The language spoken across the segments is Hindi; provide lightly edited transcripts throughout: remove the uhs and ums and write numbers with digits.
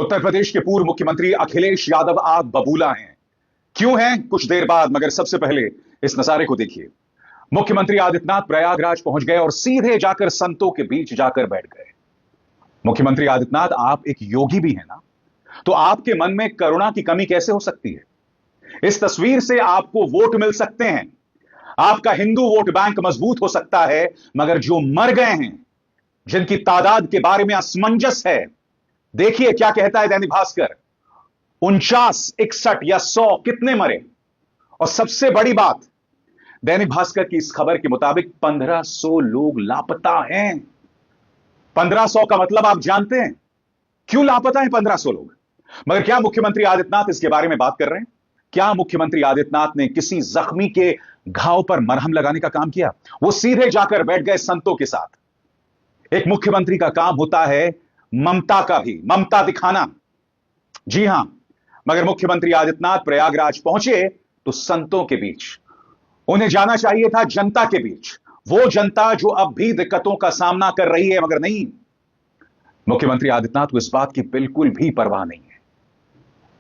उत्तर प्रदेश के पूर्व मुख्यमंत्री अखिलेश यादव आग बबूला हैं। क्यों हैं, कुछ देर बाद, मगर सबसे पहले इस नजारे को देखिए। मुख्यमंत्री आदित्यनाथ प्रयागराज पहुंच गए और सीधे जाकर संतों के बीच जाकर बैठ गए। मुख्यमंत्री आदित्यनाथ, आप एक योगी भी हैं ना, तो आपके मन में करुणा की कमी कैसे हो सकती है? इस तस्वीर से आपको वोट मिल सकते हैं, आपका हिंदू वोट बैंक मजबूत हो सकता है, मगर जो मर गए हैं, जिनकी तादाद के बारे में असमंजस है, देखिए क्या कहता है दैनिक भास्कर। 49, 61 या 100 कितने मरे? और सबसे बड़ी बात, दैनिक भास्कर की इस खबर के मुताबिक 1500 लोग लापता हैं। 1500 का मतलब आप जानते हैं क्यों लापता है 1500 लोग? मगर क्या मुख्यमंत्री आदित्यनाथ इसके बारे में बात कर रहे हैं? क्या मुख्यमंत्री आदित्यनाथ ने किसी जख्मी के घाव पर मरहम लगाने का काम किया? वो सीधे जाकर बैठ गए संतों के साथ। एक मुख्यमंत्री का काम होता है ममता का भी, ममता दिखाना। जी हां, मगर मुख्यमंत्री आदित्यनाथ प्रयागराज पहुंचे तो संतों के बीच। उन्हें जाना चाहिए था जनता के बीच, वो जनता जो अब भी दिक्कतों का सामना कर रही है, मगर नहीं। मुख्यमंत्री आदित्यनाथ को इस बात की बिल्कुल भी परवाह नहीं है।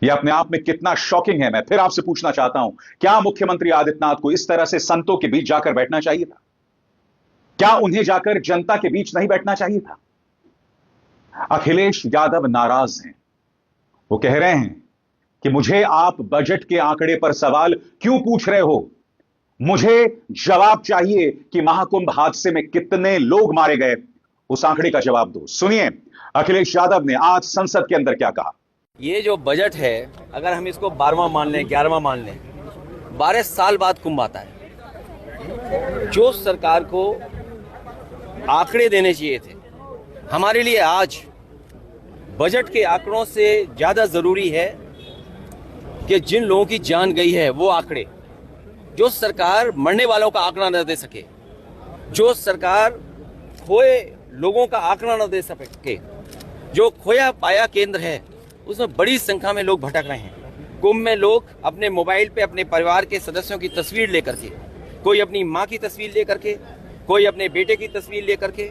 यह अपने आप में कितना शॉकिंग है। मैं फिर आपसे पूछना चाहता हूं, क्या मुख्यमंत्री आदित्यनाथ को इस तरह से संतों के बीच जाकर बैठना चाहिए था? क्या उन्हें जाकर जनता के बीच नहीं बैठना चाहिए था? अखिलेश यादव नाराज हैं। वो कह रहे हैं कि मुझे आप बजट के आंकड़े पर सवाल क्यों पूछ रहे हो? मुझे जवाब चाहिए कि महाकुंभ हादसे में कितने लोग मारे गए, उस आंकड़े का जवाब दो। सुनिए अखिलेश यादव ने आज संसद के अंदर क्या कहा। ये जो बजट है, अगर हम इसको 12वां मान लें, 11वां मान लें, 12 साल बाद कुंभ आता है। जो सरकार को आंकड़े देने चाहिए थे, हमारे लिए आज बजट के आंकड़ों से ज्यादा जरूरी है कि जिन लोगों की जान गई है वो आंकड़े। जो सरकार मरने वालों का आंकड़ा न दे सके, जो सरकार खोए लोगों का आंकड़ा न दे सके, जो खोया पाया केंद्र है उसमें बड़ी संख्या में लोग भटक रहे हैं। कुंभ में लोग अपने मोबाइल पे अपने परिवार के सदस्यों की तस्वीर लेकर के, कोई अपनी माँ की तस्वीर लेकर के, कोई अपने बेटे की तस्वीर लेकर के,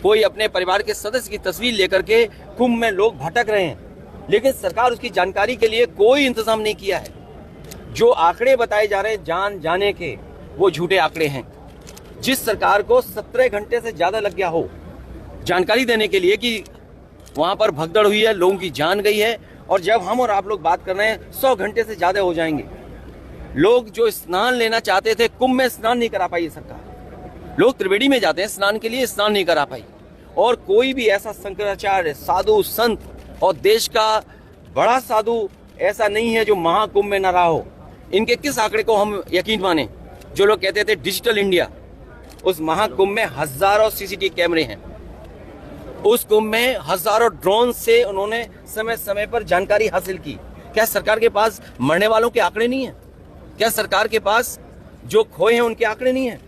कोई अपने परिवार के सदस्य की तस्वीर लेकर के कुंभ में लोग भटक रहे हैं, लेकिन सरकार उसकी जानकारी के लिए कोई इंतजाम नहीं किया है। जो आंकड़े बताए जा रहे हैं जान जाने के, वो झूठे आंकड़े हैं। जिस सरकार को 17 घंटे से ज्यादा लग गया हो जानकारी देने के लिए कि वहां पर भगदड़ हुई है, लोगों की जान गई है, और जब हम और आप लोग बात कर रहे हैं 100 घंटे से ज्यादा हो जाएंगे। लोग जो स्नान लेना चाहते थे, कुंभ में स्नान नहीं करा पाई सरकार। लोग त्रिवेणी में जाते हैं स्नान के लिए, स्नान नहीं करा पाई। और कोई भी ऐसा शंकराचार्य साधु संत और देश का बड़ा साधु ऐसा नहीं है जो महाकुंभ में न रहा हो। इनके किस आंकड़े को हम यकीन माने? जो लोग कहते थे डिजिटल इंडिया, उस महाकुंभ में हजारों सीसीटीवी कैमरे हैं, उस कुंभ में हजारों ड्रोन से उन्होंने समय समय पर जानकारी हासिल की। क्या सरकार के पास मरने वालों के आंकड़े नहीं है? क्या सरकार के पास जो खोए हैं उनके आंकड़े नहीं है?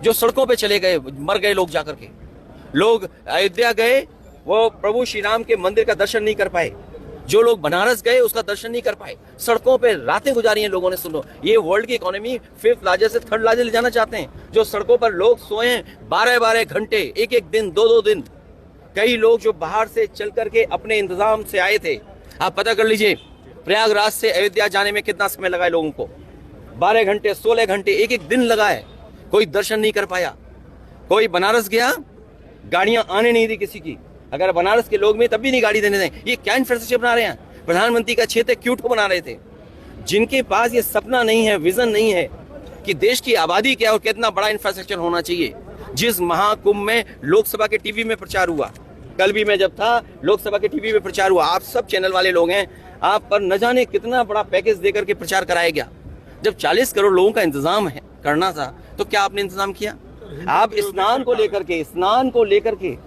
जो सड़कों पे चले गए, मर गए लोग जाकर के, लोग अयोध्या गए, वो प्रभु श्री राम के मंदिर का दर्शन नहीं कर पाए। जो लोग बनारस गए उसका दर्शन नहीं कर पाए। सड़कों पे रातें गुजारी हैं लोगों ने। सुनो, ये वर्ल्ड की इकोनॉमी 5th लार्जेस्ट से 3rd लार्जेस्ट ले जाना चाहते हैं। जो सड़कों पर लोग सोए हैं 12-12 घंटे, एक दिन, 2-2 दिन। कई लोग जो बाहर से चल करके अपने इंतजाम से आए थे, आप पता कर लीजिए प्रयागराज से अयोध्या जाने में कितना समय लगा है लोगों को। 12 घंटे, 16 घंटे, एक दिन लगा है। कोई दर्शन नहीं कर पाया। कोई बनारस गया, गाड़ियां आने नहीं दी किसी की। अगर बनारस के लोग में तब भी नहीं गाड़ी देने दें। ये क्या इंफ्रास्ट्रक्चर बना रहे हैं? प्रधानमंत्री का क्षेत्र क्यूट को बना रहे थे। जिनके पास ये सपना नहीं है, विजन नहीं है कि देश की आबादी क्या और कितना बड़ा इंफ्रास्ट्रक्चर होना चाहिए। जिस महाकुंभ में लोकसभा के टीवी में प्रचार हुआ, कल भी मैं जब था, लोकसभा के टीवी में प्रचार हुआ। आप सब चैनल वाले लोग हैं, आप पर न जाने कितना बड़ा पैकेज देकर के प्रचार कराया गया। जब 40 करोड़ लोगों का इंतजाम है करना था, तो क्या आपने इंतजाम किया? आप स्नान को लेकर के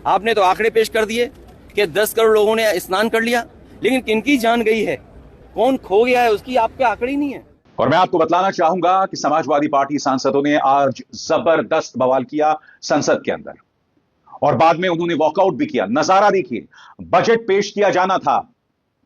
आपने तो आंकड़े पेश कर दिए कि 10 करोड़ लोगों ने स्नान कर लिया, लेकिन किनकी जान गई है, कौन खो गया है, उसकी आपके आंकड़े नहीं है। और मैं आपको बतलाना चाहूंगा कि समाजवादी पार्टी सांसदों ने आज जबरदस्त बवाल किया संसद के अंदर, और बाद में उन्होंने वॉकआउट भी किया। नजारा देखिए, बजट पेश किया जाना था,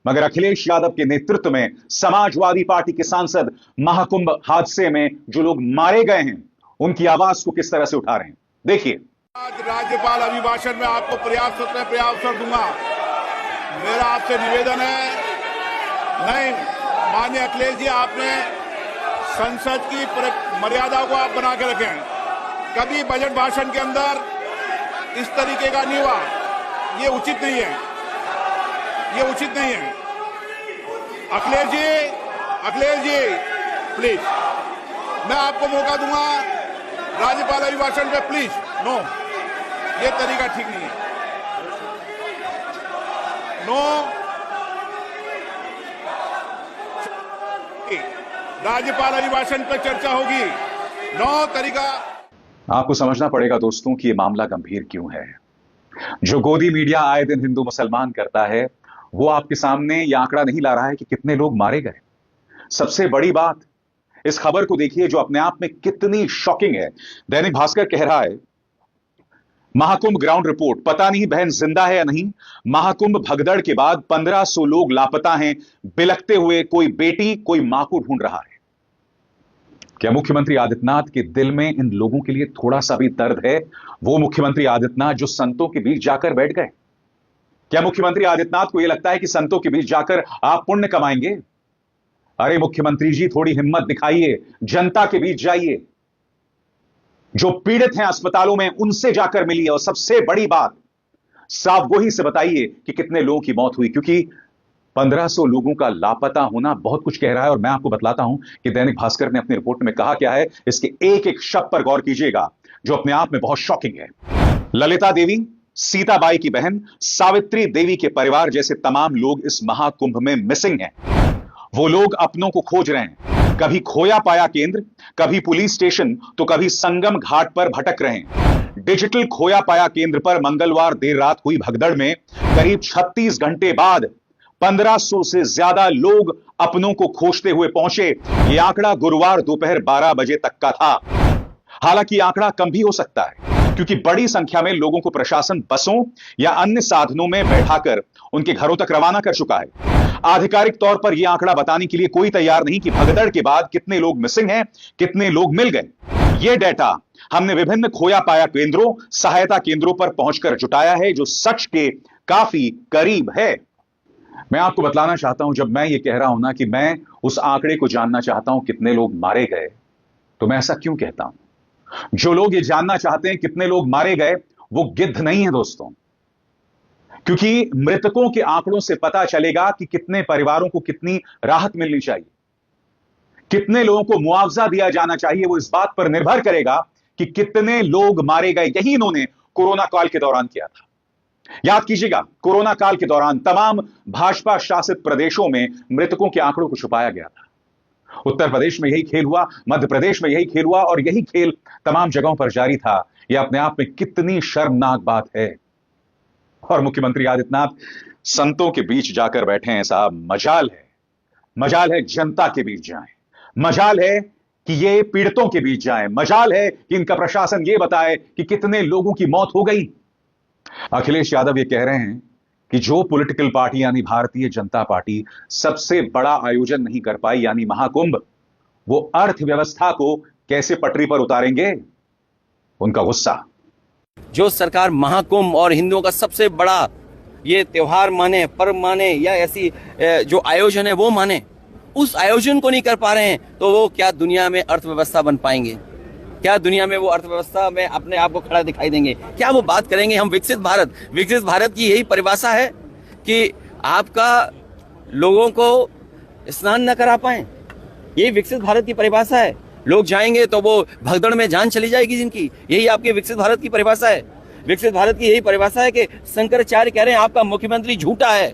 मगर अखिलेश यादव के नेतृत्व में समाजवादी पार्टी के सांसद महाकुंभ हादसे में जो लोग मारे गए हैं उनकी आवाज को किस तरह से उठा रहे हैं, देखिए। आज राज्यपाल अभिभाषण में आपको पर्याप्त अवसर दूंगा। मेरा आपसे निवेदन है, नहीं माननीय अखिलेश जी, आपने संसद की मर्यादा को आप बना के रखें। कभी बजट भाषण के अंदर इस तरीके का नहीं हुआ, ये उचित नहीं है, ये उचित नहीं है। अखिलेश जी प्लीज, मैं आपको मौका दूंगा राज्यपाल अभिभाषण पे, प्लीज। नो, ये तरीका ठीक नहीं है। नो, राज्यपाल अभिभाषण पर चर्चा होगी। नो तरीका। आपको समझना पड़ेगा दोस्तों कि यह मामला गंभीर क्यों है। जो गोदी मीडिया आए दिन हिंदू मुसलमान करता है, वो आपके सामने यह आंकड़ा नहीं ला रहा है कि कितने लोग मारे गए। सबसे बड़ी बात, इस खबर को देखिए जो अपने आप में कितनी शॉकिंग है। दैनिक भास्कर कह रहा है, महाकुंभ ग्राउंड रिपोर्ट, पता नहीं बहन जिंदा है या नहीं। महाकुंभ भगदड़ के बाद 1500 लोग लापता हैं, बिलखते हुए कोई बेटी कोई मां को ढूंढ रहा है। क्या मुख्यमंत्री आदित्यनाथ के दिल में इन लोगों के लिए थोड़ा सा भी दर्द है? वो मुख्यमंत्री आदित्यनाथ जो संतों के बीच जाकर बैठ गए। क्या मुख्यमंत्री आदित्यनाथ को यह लगता है कि संतों के बीच जाकर आप पुण्य कमाएंगे? अरे मुख्यमंत्री जी, थोड़ी हिम्मत दिखाइए, जनता के बीच जाइए, जो पीड़ित हैं अस्पतालों में उनसे जाकर मिलिए, और सबसे बड़ी बात, साफ गोही से बताइए कि कितने लोगों की मौत हुई, क्योंकि 1500 लोगों का लापता होना बहुत कुछ कह रहा है। और मैं आपको बतलाता हूं कि दैनिक भास्कर ने अपनी रिपोर्ट में कहा क्या है, इसके एक एक शब्द पर गौर कीजिएगा, जो अपने आप में बहुत शॉकिंग है। ललिता देवी, सीताबाई की बहन सावित्री देवी के परिवार जैसे तमाम लोग इस महाकुंभ में मिसिंग हैं। वो लोग अपनों को खोज रहे हैं, कभी खोया पाया केंद्र, कभी पुलिस स्टेशन, तो कभी संगम घाट पर भटक रहे हैं। डिजिटल खोया पाया केंद्र पर मंगलवार देर रात हुई भगदड़ में करीब 36 घंटे बाद 1500 से ज्यादा लोग अपनों को खोजते हुए पहुंचे। यह आंकड़ा गुरुवार दोपहर 12 बजे तक का था। हालांकि आंकड़ा कम भी हो सकता है, क्योंकि बड़ी संख्या में लोगों को प्रशासन बसों या अन्य साधनों में बैठाकर उनके घरों तक रवाना कर चुका है। आधिकारिक तौर पर यह आंकड़ा बताने के लिए कोई तैयार नहीं कि भगदड़ के बाद कितने लोग मिसिंग हैं, कितने लोग मिल गए। यह डेटा हमने विभिन्न खोया पाया केंद्रों, सहायता केंद्रों पर पहुंचकर जुटाया है, जो सच के काफी करीब है। मैं आपको बतलाना चाहता हूं, जब मैं ये कह रहा हूं ना कि मैं उस आंकड़े को जानना चाहता हूं कितने लोग मारे गए, तो मैं ऐसा क्यों कहता हूं? जो लोग ये जानना चाहते हैं कितने लोग मारे गए, वो गिद्ध नहीं है दोस्तों, क्योंकि मृतकों के आंकड़ों से पता चलेगा कि कितने परिवारों को कितनी राहत मिलनी चाहिए, कितने लोगों को मुआवजा दिया जाना चाहिए। वो इस बात पर निर्भर करेगा कि कितने लोग मारे गए। यही इन्होंने कोरोना काल के दौरान किया था। याद कीजिएगा, कोरोना काल के दौरान तमाम भाजपा शासित प्रदेशों में मृतकों के आंकड़ों को छुपाया गया था। उत्तर प्रदेश में यही खेल हुआ, मध्य प्रदेश में यही खेल हुआ, और यही खेल तमाम जगहों पर जारी था। यह अपने आप में कितनी शर्मनाक बात है। और मुख्यमंत्री आदित्यनाथ संतों के बीच जाकर बैठे हैं। साहब, मजाल है जनता के बीच जाएं, मजाल है कि ये पीड़ितों के बीच जाएं, मजाल है कि इनका प्रशासन ये बताए कि कितने लोगों की मौत हो गई। अखिलेश यादव ये कह रहे हैं कि जो पॉलिटिकल पार्टी यानी भारतीय जनता पार्टी सबसे बड़ा आयोजन नहीं कर पाई यानी महाकुंभ, वो अर्थव्यवस्था को कैसे पटरी पर उतारेंगे? उनका गुस्सा। जो सरकार महाकुंभ और हिंदुओं का सबसे बड़ा ये त्योहार माने, पर्व माने, या ऐसी जो आयोजन है वो माने, उस आयोजन को नहीं कर पा रहे हैं, तो वो क्या दुनिया में अर्थव्यवस्था बन पाएंगे? क्या दुनिया में वो अर्थव्यवस्था में अपने आप को खड़ा दिखाई देंगे? क्या वो बात करेंगे हम विकसित भारत की यही परिभाषा है कि आपका लोगों को स्नान न करा पाए? यही विकसित भारत की परिभाषा है। लोग जाएंगे तो वो भगदड़ में जान चली जाएगी जिनकी। यही आपके विकसित भारत की परिभाषा है। विकसित भारत की यही परिभाषा है कि शंकराचार्य कह रहे हैं आपका मुख्यमंत्री झूठा है।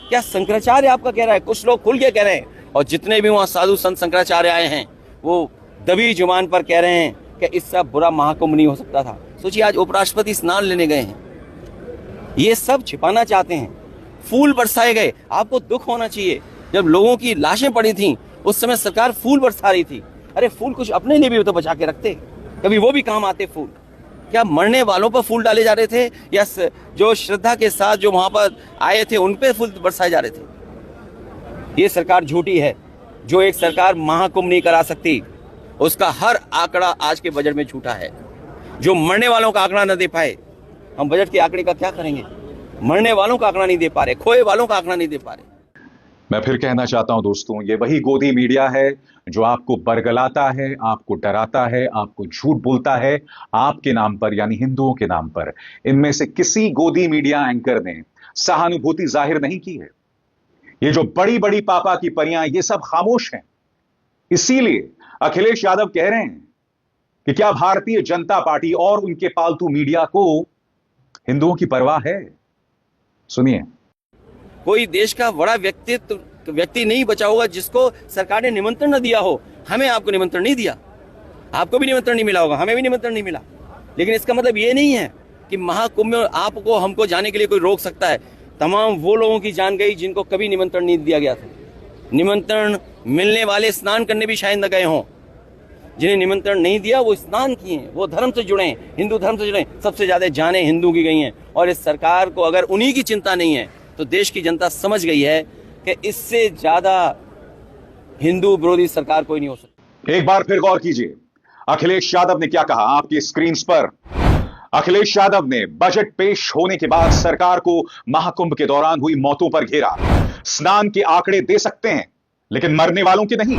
क्या शंकराचार्य आपका कह रहा है? कुछ लोग खुल के कह रहे हैं, और जितने भी वहां साधु संत शंकराचार्य आए हैं वो दबी जुबान पर कह रहे हैं कि इससे बुरा महाकुंभ नहीं हो सकता था। सोचिए, आज उपराष्ट्रपति स्नान लेने गए हैं। ये सब छिपाना चाहते हैं। फूल बरसाए गए। आपको दुख होना चाहिए, जब लोगों की लाशें पड़ी थी उस समय सरकार फूल बरसा रही थी। अरे फूल कुछ अपने लिए भी तो बचा के रखते, कभी वो भी काम आते फूल। क्या मरने वालों पर फूल डाले जा रहे थे, या जो श्रद्धा के साथ जो वहां पर आए थे उन पे फूल बरसाए जा रहे थे? ये सरकार झूठी है। जो एक सरकार महाकुंभ नहीं करा सकती, उसका हर आंकड़ा आज के बजट में झूठा है। जो मरने वालों का आंकड़ा न दे पाए, हम बजट के आंकड़े का क्या करेंगे? मरने वालों का आंकड़ा नहीं दे पा रहे, खोए वालों का आंकड़ा नहीं दे पा रहे। मैं फिर कहना चाहता हूं दोस्तों, ये वही गोदी मीडिया है जो आपको बरगलाता है, आपको डराता है, आपको झूठ बोलता है आपके नाम पर, यानी हिंदुओं के नाम पर। इनमें से किसी गोदी मीडिया एंकर ने सहानुभूति जाहिर नहीं की है। ये जो बड़ी बड़ी पापा की परियां, ये सब खामोश हैं। इसीलिए अखिलेश यादव कह रहे हैं कि क्या भारतीय जनता पार्टी और उनके पालतू मीडिया को हिंदुओं की परवाह है? सुनिए। कोई देश का बड़ा व्यक्ति नहीं बचा होगा जिसको सरकार ने निमंत्रण न दिया हो। हमें आपको निमंत्रण नहीं दिया, आपको भी निमंत्रण नहीं मिला होगा, हमें भी निमंत्रण नहीं मिला। लेकिन इसका मतलब ये नहीं है कि महाकुंभ में आपको हमको जाने के लिए कोई रोक सकता है। तमाम वो लोगों की जान गई जिनको कभी निमंत्रण नहीं दिया गया था। निमंत्रण मिलने वाले स्नान करने भी शायद न गए हों। जिन्हें निमंत्रण नहीं दिया वो स्नान किए हैं, वो धर्म से जुड़े हैं, हिंदू धर्म से जुड़े हैं। सबसे ज्यादा जाने हिंदू की गई हैं। और इस सरकार को अगर उन्हीं की चिंता नहीं है तो देश की जनता समझ गई है कि इससे ज्यादा हिंदू विरोधी सरकार कोई नहीं हो सकती। एक बार फिर गौर कीजिए, अखिलेश यादव ने क्या कहा आपकी स्क्रीन पर। अखिलेश यादव ने बजट पेश होने के बाद सरकार को महाकुंभ के दौरान हुई मौतों पर घेरा। स्नान के आंकड़े दे सकते हैं लेकिन मरने वालों के नहीं।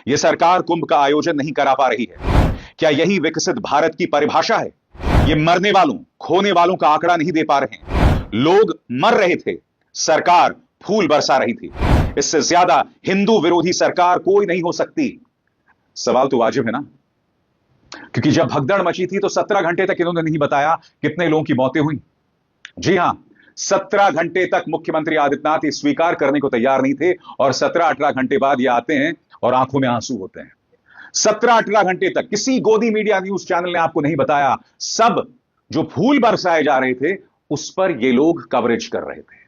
यह सरकार कुंभ का आयोजन नहीं करा पा रही है। क्या यही विकसित भारत की परिभाषा है? ये मरने वालों, खोने वालों का आंकड़ा नहीं दे पा रहे हैं। लोग मर रहे थे, सरकार फूल बरसा रही थी। इससे ज्यादा हिंदू विरोधी सरकार कोई नहीं हो सकती। सवाल तो वाजिब है ना, क्योंकि जब भगदड़ मची थी तो 17 घंटे तक इन्होंने नहीं बताया कितने लोगों की मौतें हुई। जी हां, 17 घंटे तक मुख्यमंत्री आदित्यनाथ स्वीकार करने को तैयार नहीं थे और 17-18 घंटे बाद ये आते हैं और आंखों में आंसू होते हैं। 17-18 घंटे तक किसी गोदी मीडिया न्यूज चैनल ने आपको नहीं बताया। सब जो फूल बरसाए जा रहे थे उस पर ये लोग कवरेज कर रहे थे।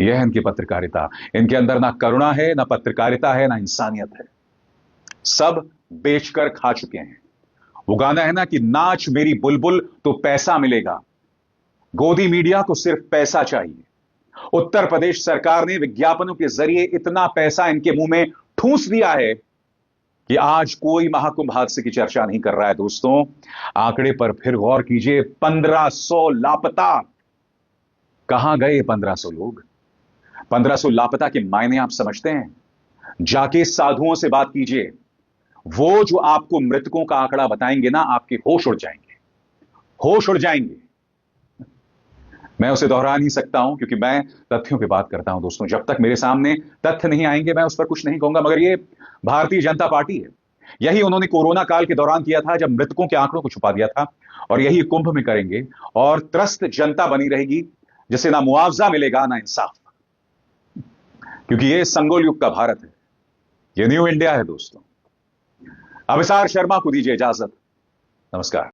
यह है इनकी पत्रकारिता। इनके अंदर ना करुणा है, ना पत्रकारिता है, ना इंसानियत है। सब बेचकर खा चुके हैं। वो गाना है ना कि नाच मेरी बुलबुल तो पैसा मिलेगा। गोदी मीडिया को सिर्फ पैसा चाहिए। उत्तर प्रदेश सरकार ने विज्ञापनों के जरिए इतना पैसा इनके मुंह में ठूंस दिया है कि आज कोई महाकुंभ हादसे की चर्चा नहीं कर रहा है। दोस्तों, आंकड़े पर फिर गौर कीजिए। 1500 लापता। कहां गए 1500 लोग? 1500 लापता के मायने आप समझते हैं? जाके साधुओं से बात कीजिए। वो जो आपको मृतकों का आंकड़ा बताएंगे ना, आपके होश उड़ जाएंगे, होश उड़ जाएंगे। मैं उसे दोहरा नहीं सकता हूं क्योंकि मैं तथ्यों पे बात करता हूं। दोस्तों, जब तक मेरे सामने तथ्य नहीं आएंगे मैं उस पर कुछ नहीं कहूंगा। मगर ये भारतीय जनता पार्टी है। यही उन्होंने कोरोना काल के दौरान किया था, जब मृतकों के आंकड़ों को छुपा दिया था। और यही कुंभ में करेंगे और त्रस्त जनता बनी रहेगी जिसे ना मुआवजा मिलेगा ना इंसाफ। क्योंकि ये संगोल युग का भारत है, ये न्यू इंडिया है। दोस्तों, अभिसार शर्मा को दीजिए इजाजत। नमस्कार।